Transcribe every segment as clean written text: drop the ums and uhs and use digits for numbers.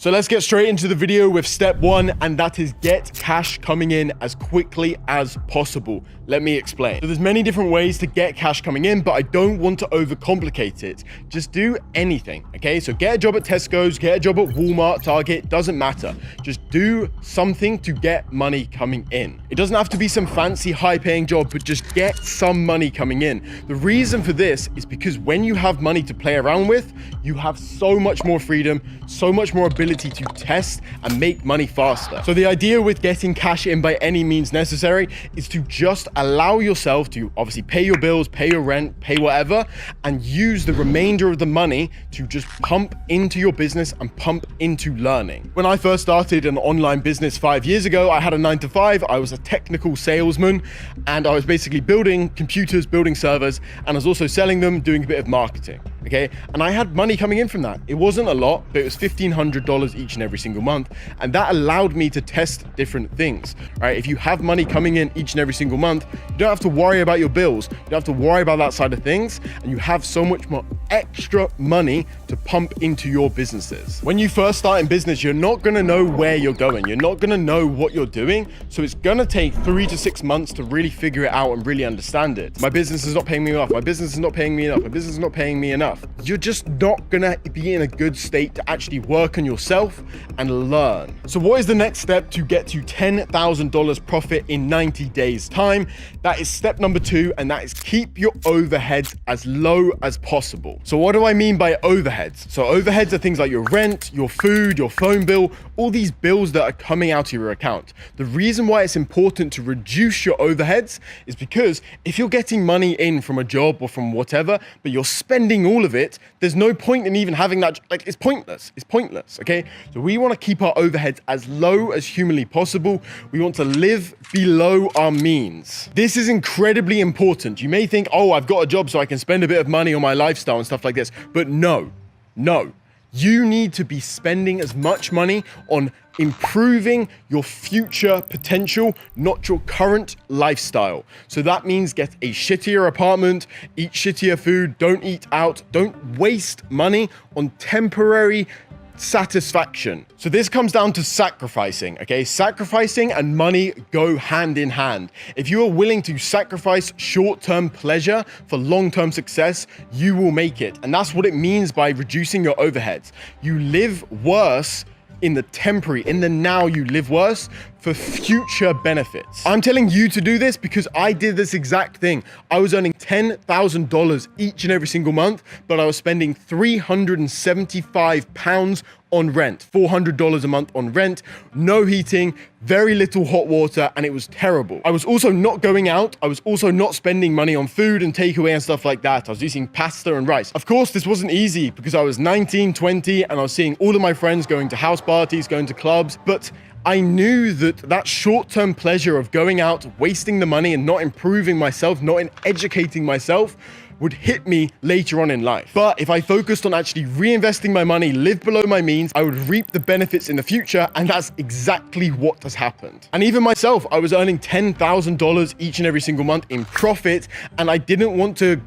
So let's get straight into the video with step one, and that is get cash coming in as quickly as possible. Let me explain. So there's many different ways to get cash coming in, but I don't want to overcomplicate it. Just do anything, okay? So get a job at Tesco's, get a job at Walmart, Target, doesn't matter. Just do something to get money coming in. It doesn't have to be some fancy high-paying job, but just get some money coming in. The reason for this is because when you have money to play around with, you have so much more freedom, so much more ability to test and make money faster. So the idea with getting cash in by any means necessary is to just allow yourself to obviously pay your bills, pay your rent, pay whatever, and use the remainder of the money to just pump into your business and pump into learning. When I first started an online business 5 years ago, I had a 9-to-5. I was a technical salesman, and I was basically building computers, building servers, and I was also selling them, doing a bit of marketing. Okay, and I had money coming in from that. It wasn't a lot, but it was $1,500 each and every single month, and that allowed me to test different things. Right? If you have money coming in each and every single month, you don't have to worry about your bills. You don't have to worry about that side of things, and you have so much more extra money to pump into your businesses. When you first start in business, you're not going to know where you're going. You're not going to know what you're doing, so it's going to take 3 to 6 months to really figure it out and really understand it. My business is not paying me enough. My business is not paying me enough. My business is not paying me enough. You're just not gonna be in a good state to actually work on yourself and learn. So what is the next step to get to $10,000 profit in 90 days time? That is step number 2, and that is keep your overheads as low as possible. So what do I mean by overheads? So overheads are things like your rent, your food, your phone bill, all these bills that are coming out of your account. The reason why it's important to reduce your overheads is because if you're getting money in from a job or from whatever, but you're spending all of it, there's no point in even having that. Like, it's pointless. It's pointless, okay? So we want to keep our overheads as low as humanly possible. We want to live below our means. This is incredibly important. You may think, oh, I've got a job so I can spend a bit of money on my lifestyle and stuff like this. But no. You need to be spending as much money on improving your future potential, not your current lifestyle. So that means get a shittier apartment, eat shittier food, don't eat out, don't waste money on temporary satisfaction. So this comes down to sacrificing, okay? Sacrificing and money go hand in hand. If you are willing to sacrifice short-term pleasure for long-term success, you will make it. And that's what it means by reducing your overheads. You live worse in the temporary, in the now, you live worse for future benefits. I'm telling you to do this because I did this exact thing. I was earning $10,000 each and every single month, but I was spending £375 on rent, $400 a month on rent, no heating, very little hot water, and it was terrible. I was also not going out. I was also not spending money on food and takeaway and stuff like that. I was eating pasta and rice. Of course, this wasn't easy because I was 19, 20, and I was seeing all of my friends going to house parties, going to clubs, but I knew that short-term pleasure of going out, wasting the money and not improving myself, not educating myself, would hit me later on in life. But if I focused on actually reinvesting my money, live below my means, I would reap the benefits in the future, and that's exactly what has happened. And even myself, I was earning $10,000 each and every single month in profit, and I didn't want to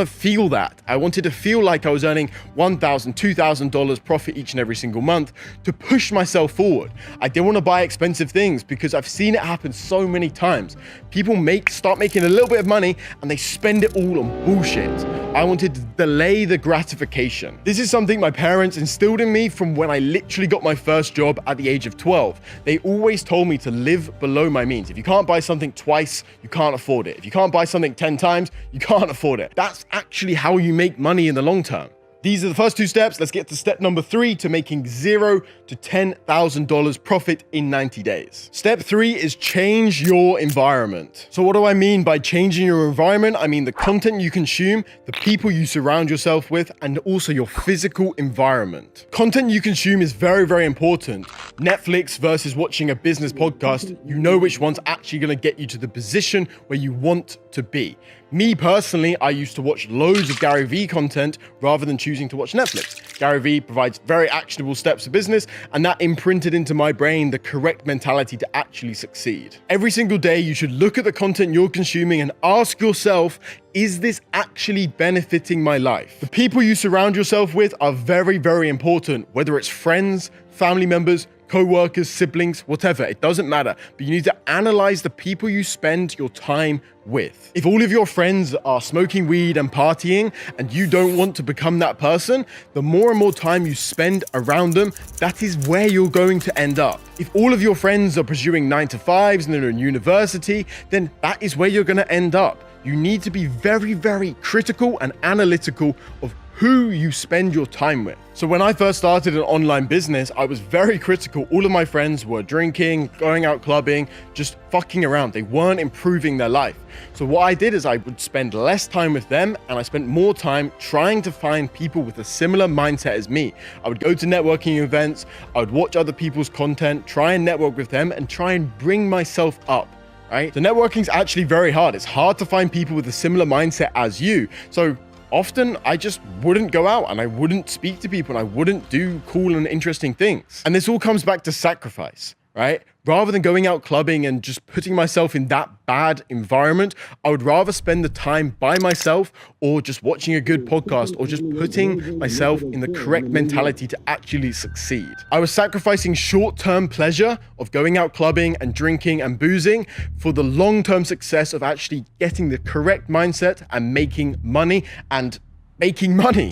feel that. I wanted to feel like I was earning $1,000, $2,000 profit each and every single month to push myself forward. I didn't want to buy expensive things because I've seen it happen so many times. People start making a little bit of money and they spend it all on bullshit. I wanted to delay the gratification. This is something my parents instilled in me from when I literally got my first job at the age of 12. They always told me to live below my means. If you can't buy something twice, you can't afford it. If you can't buy something 10 times, you can't afford it. That's actually how you make money in the long term. These are the first 2 steps. Let's get to step number 3 to making $0 to $10,000 profit in 90 days. Step 3 is change your environment. So what do I mean by changing your environment? I mean the content you consume, the people you surround yourself with, and also your physical environment. Content you consume is very, very important. Netflix versus watching a business podcast, you know which one's actually going to get you to the position where you want to be. Me personally, I used to watch loads of Gary Vee content rather than choosing to watch Netflix. Gary Vee provides very actionable steps to business, and that imprinted into my brain the correct mentality to actually succeed. Every single day, you should look at the content you're consuming and ask yourself, is this actually benefiting my life? The people you surround yourself with are very, very important, whether it's friends, family members, co-workers, siblings, whatever, it doesn't matter. But you need to analyze the people you spend your time with. If all of your friends are smoking weed and partying and you don't want to become that person, the more and more time you spend around them, that is where you're going to end up. If all of your friends are pursuing 9-to-5s and they're in university, then that is where you're going to end up. You need to be very, very critical and analytical of who you spend your time with. So when I first started an online business, I was very critical. All of my friends were drinking, going out clubbing, just fucking around. They weren't improving their life. So what I did is I would spend less time with them, and I spent more time trying to find people with a similar mindset as me. I would go to networking events, I would watch other people's content, try and network with them, and try and bring myself up. Right? So networking is actually very hard. It's hard to find people with a similar mindset as you. So often I just wouldn't go out and I wouldn't speak to people and I wouldn't do cool and interesting things. And this all comes back to sacrifice, right? Rather than going out clubbing and just putting myself in that bad environment, I would rather spend the time by myself or just watching a good podcast or just putting myself in the correct mentality to actually succeed. I was sacrificing short-term pleasure of going out clubbing and drinking and boozing for the long-term success of actually getting the correct mindset and making money.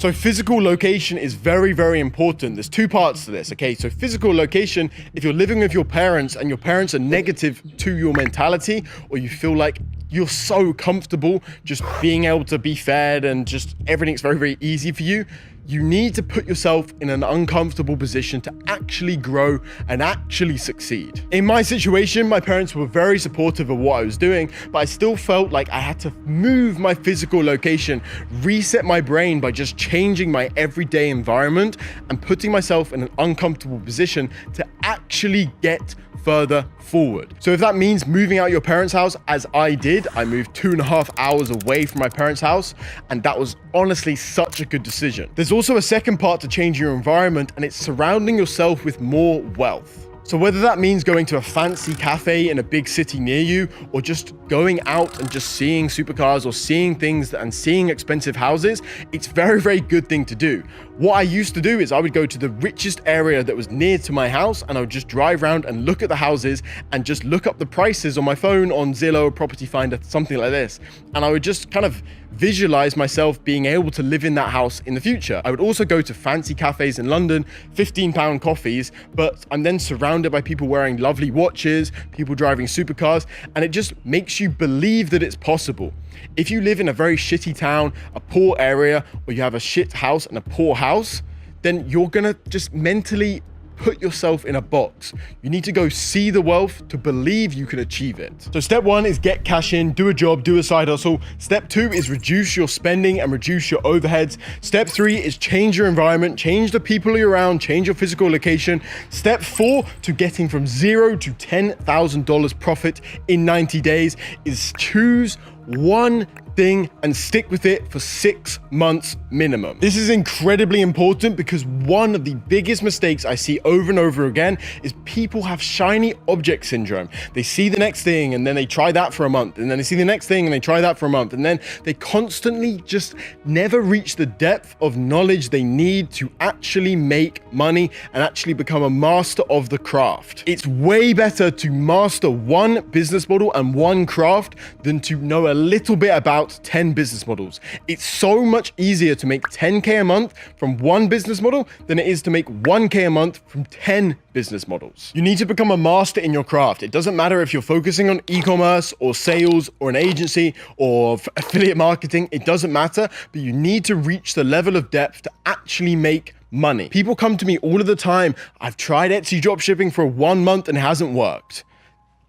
So physical location is very, very important. There's two parts to this, okay? So physical location, if you're living with your parents and your parents are negative to your mentality, or you feel like you're so comfortable just being able to be fed and just everything's very, very easy for you, you need to put yourself in an uncomfortable position to actually grow and actually succeed. In my situation, my parents were very supportive of what I was doing, but I still felt like I had to move my physical location, reset my brain by just changing my everyday environment and putting myself in an uncomfortable position to actually get further forward. So if that means moving out your parents' house, as I did, I moved 2.5 hours away from my parents' house, and that was honestly such a good decision. There's also a second part to change your environment, and it's surrounding yourself with more wealth. So whether that means going to a fancy cafe in a big city near you, or just going out and just seeing supercars or seeing things and seeing expensive houses, it's a very, very good thing to do. What I used to do is I would go to the richest area that was near to my house, and I would just drive around and look at the houses and just look up the prices on my phone on Zillow, Property Finder, something like this. And I would just kind of visualize myself being able to live in that house in the future. I would also go to fancy cafes in London, £15 coffees, but I'm then surrounded by people wearing lovely watches, people driving supercars, and it just makes you believe that it's possible. If you live in a very shitty town, a poor area, or you have a shit house and a poor house, then you're gonna just mentally put yourself in a box. You need to go see the wealth to believe you can achieve it. So step 1 is get cash in, do a job, do a side hustle. Step 2 is reduce your spending and reduce your overheads. Step 3 is change your environment, change the people you're around, change your physical location. Step 4 to getting from $0 to $10,000 profit in 90 days is choose one thing and stick with it for 6 months minimum. This is incredibly important because one of the biggest mistakes I see over and over again is people have shiny object syndrome. They see the next thing and then they try that for a month, and then they see the next thing and they try that for a month, and then they constantly just never reach the depth of knowledge they need to actually make money and actually become a master of the craft. It's way better to master one business model and one craft than to know a little bit about 10 business models. It's so much easier to make 10K a month from one business model than it is to make 1K a month from 10 business models. You need to become a master in your craft. It doesn't matter if you're focusing on e-commerce or sales or an agency or affiliate marketing, it doesn't matter, but you need to reach the level of depth to actually make money. People come to me all of the time, I've tried Etsy dropshipping for 1 month and it hasn't worked.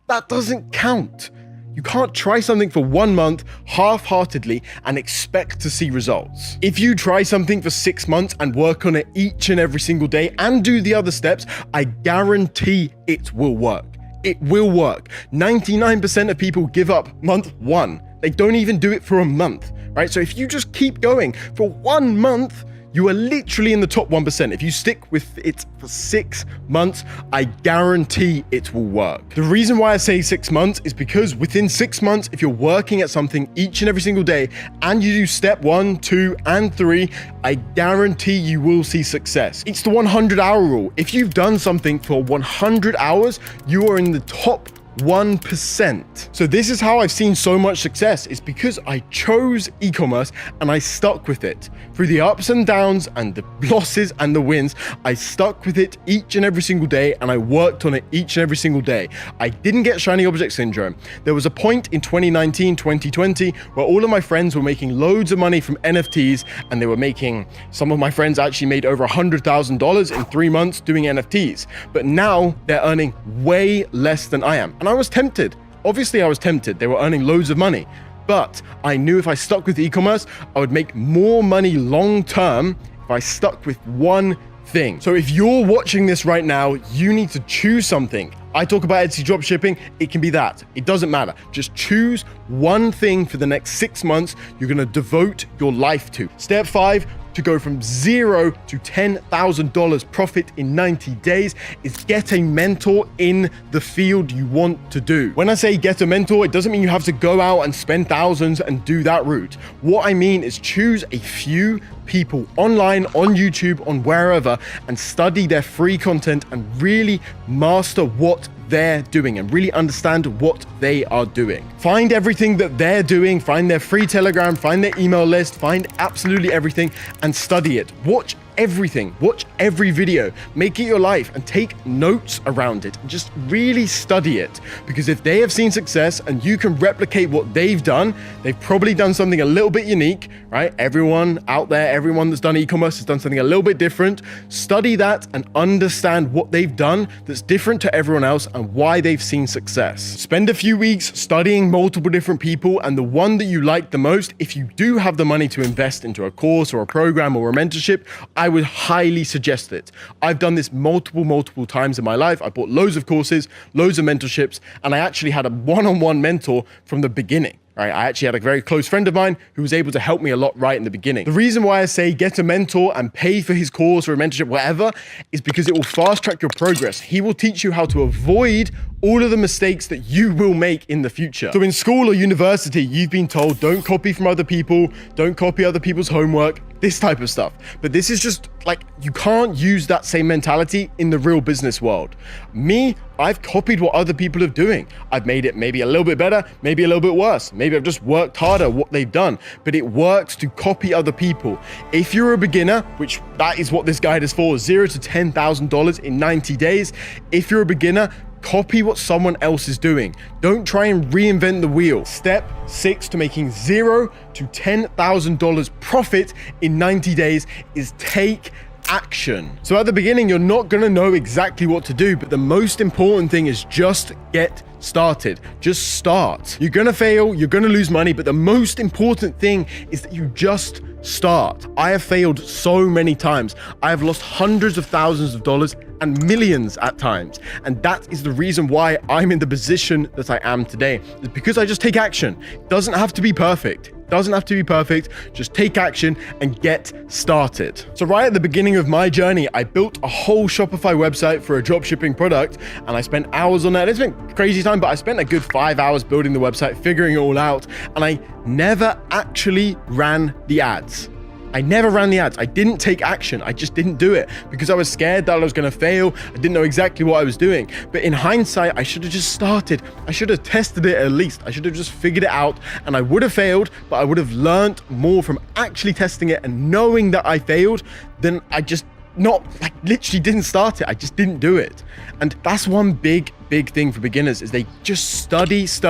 That doesn't count. You can't try something for 1 month half-heartedly and expect to see results. If you try something for 6 months and work on it each and every single day and do the other steps, I guarantee it will work. It will work. 99% of people give up month 1. They don't even do it for a month, right? So if you just keep going for 1 month, You are literally in the top 1%. If you stick with it for 6 months, I guarantee it will work. The reason why I say 6 months is because within 6 months, if you're working at something each and every single day and you do step 1, 2, and 3, I guarantee you will see success. It's the 100-hour rule. If you've done something for 100 hours, you are in the top 1%. So this is how I've seen so much success. It's because I chose e-commerce and I stuck with it. Through the ups and downs and the losses and the wins, I stuck with it each and every single day and I worked on it each and every single day. I didn't get shiny object syndrome. There was a point in 2019, 2020 where all of my friends were making loads of money from NFTs, and they were making, some of my friends actually made over $100,000 in 3 months doing NFTs. But now they're earning way less than I am. And I was tempted. Obviously, I was tempted. They were earning loads of money. But I knew if I stuck with e-commerce, I would make more money long term if I stuck with one thing. So if you're watching this right now, you need to choose something. I talk about Etsy dropshipping. It can be that. It doesn't matter. Just choose one thing for the next 6 months you're going to devote your life to. Step 5, to go from $0 to $10,000 profit in 90 days is get a mentor in the field you want to do. When I say get a mentor, it doesn't mean you have to go out and spend thousands and do that route. What I mean is choose a few people online, on YouTube, on wherever, and study their free content and really master what they're doing and really understand what they are doing. Find everything that they're doing, find their free Telegram, find their email list, find absolutely everything and study it. Watch everything, watch every video, make it your life and take notes around it and just really study it. Because if they have seen success and you can replicate what they've done, they've probably done something a little bit unique, right? Everyone out there, everyone that's done e-commerce has done something a little bit different. Study that and understand what they've done that's different to everyone else and why they've seen success. Spend a few weeks studying multiple different people, and the one that you like the most, if you do have the money to invest into a course or a program or a mentorship, I would highly suggest it. I've done this multiple times in my life. I bought loads of courses, loads of mentorships, and I actually had a one-on-one mentor from the beginning. Right? I actually had a very close friend of mine who was able to help me a lot right in the beginning. The reason why I say get a mentor and pay for his course or a mentorship, whatever, is because it will fast track your progress. He will teach you how to avoid all of the mistakes that you will make in the future. So in school or university, you've been told don't copy from other people, don't copy other people's homework, this type of stuff. But this is just like, you can't use that same mentality in the real business world. Me, I've copied what other people are doing. I've made it maybe a little bit better, maybe a little bit worse. Maybe I've just worked harder what they've done, but it works to copy other people. If you're a beginner, which that is what this guide is for, $0 to $10,000 in 90 days. If you're a beginner, copy what someone else is doing. Don't try and reinvent the wheel. Step 6 to making $0 to $10,000 profit in 90 days is take action. So at the beginning, you're not going to know exactly what to do, but the most important thing is just get started. Just start. You're going to fail, you're going to lose money, but the most important thing is that you just start. I have failed so many times. I have lost hundreds of thousands of dollars and millions at times. And that is the reason why I'm in the position that I am today. It's because I just take action. It doesn't have to be perfect. Doesn't have to be perfect. Just take action and get started. So right at the beginning of my journey, I built a whole Shopify website for a dropshipping product, and I spent hours on that. It's been crazy time, but I spent a good 5 hours building the website, figuring it all out, and I never actually ran the ads. I never ran the ads. I didn't take action. I just didn't do it because I was scared that I was going to fail. I didn't know exactly what I was doing. But in hindsight, I should have just started. I should have tested it at least. I should have just figured it out, and I would have failed, but I would have learned more from actually testing it and knowing that I failed than I just literally didn't start it. I just didn't do it. And that's one big thing for beginners is they just study for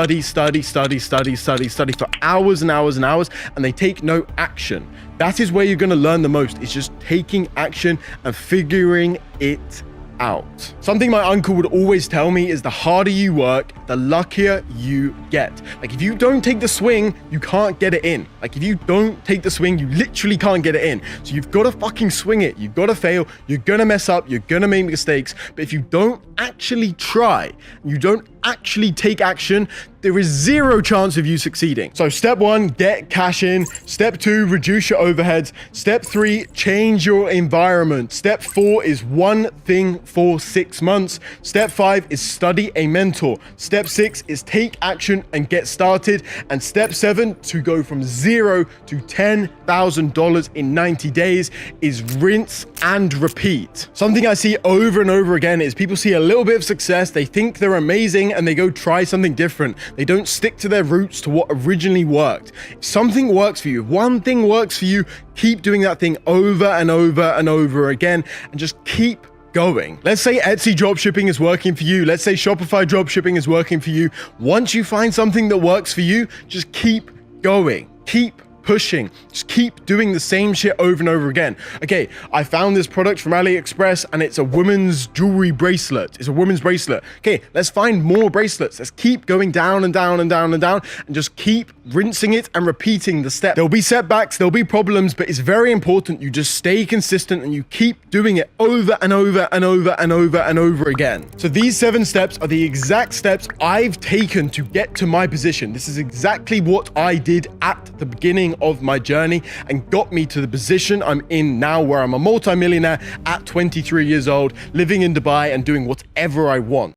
hours and hours and hours, and they take no action. That is where you're going to learn the most. It's just taking action and figuring it out. Something my uncle would always tell me is the harder you work, the luckier you get. Like if you don't take the swing, you can't get it in. Like if you don't take the swing, you literally can't get it in. So you've got to fucking swing it. You've got to fail. You're going to mess up. You're going to make mistakes. But if you don't actually try, you don't actually take action, there is zero chance of you succeeding. So step 1, get cash in. Step 2, reduce your overheads. Step 3, change your environment. Step 4 is one thing for 6 months. Step 5 is study a mentor. Step 6 is take action and get started. And step 7, to go from $0 to $10,000 in 90 days, is rinse and repeat. Something I see over and over again is people see a little bit of success, they think they're amazing, and they go try something different. They don't stick to their roots, to what originally worked. If something works for you, one thing works for you, keep doing that thing over and over and over again, and just keep going. Let's say Etsy dropshipping is working for you. Let's say Shopify dropshipping is working for you. Once you find something that works for you, just keep going. Keep pushing. Just keep doing the same shit over and over again. Okay, I found this product from AliExpress and it's a woman's jewelry bracelet. It's a woman's bracelet. Okay, let's find more bracelets. Let's keep going down and down and down and down and just keep rinsing it and repeating the step. There'll be setbacks, there'll be problems, but it's very important you just stay consistent and you keep doing it over and over and over and over and over again. So these 7 steps are the exact steps I've taken to get to my position. This is exactly what I did at the beginning of my journey and got me to the position I'm in now, where I'm a multi-millionaire at 23 years old, living in Dubai and doing whatever I want.